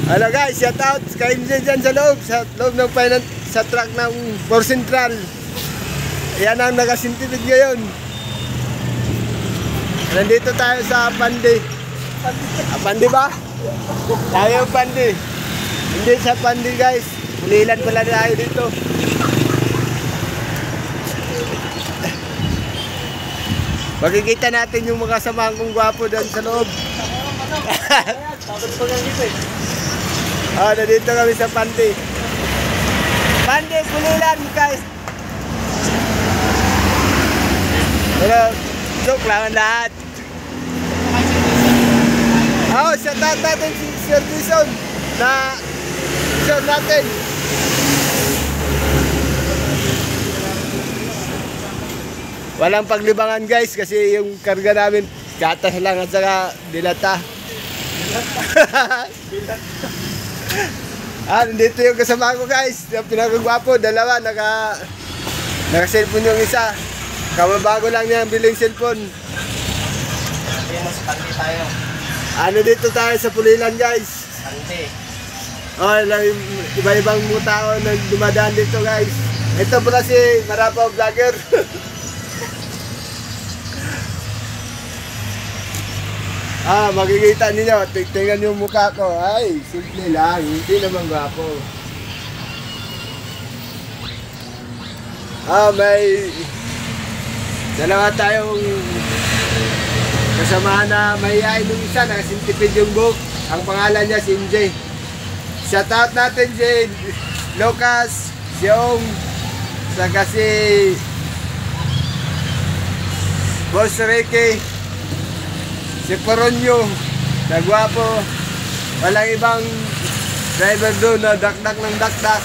Hello guys, shout out kay MJ dyan sa loob ng finance, sa truck ng For Central. Yan ang nakasintinig ngayon. Nandito tayo sa Pandi. Pandi ba? Tayo Pandi. Hindi sa Pandi guys. Pulilan pala tayo dito. Makikita natin yung mga samahan kong gwapo doon sa loob. Nandito kami sa Pandi. Pandi, Pulilan guys. Pero, joke lang ang lahat. Shout out natin si Sir Jason na sir natin. Walang paglibangan guys kasi yung karga namin gatas lang at saka dilata. Nandito yung kasama ko guys. Yung pinakagwapo, dalawa, naka-cellphone yung isa. Kamabago lang niya ang biling cellphone. Pandi tayo. Dito tayo sa Pulilan guys. Pandi. Iba-ibang mga tao na dumadaan dito guys. Ito pala si Marapaw Vlogger. Makikita ninyo, tingnan yung mukha ko. Ay, simple lang, hindi naman gwapo. May dalawa tayong kasama na mahihain ng isa, nakasintipid yung book. Ang pangalan niya si MJ. Shout out natin si Lucas, si Ong, saka si Boss Ricky, si Poronyo, na gwapo. Walang ibang driver doon na dakdak ng dakdak.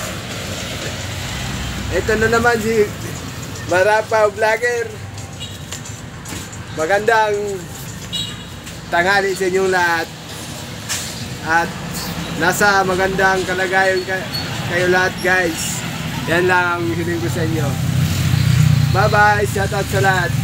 Ito na naman si Marapaw Vlogger. Magandang tanghali sa inyong lahat. At nasa magandang kalagayan kayo lahat guys. Yan lang ang hiling ko sa inyo. Bye bye, shout out sa lahat.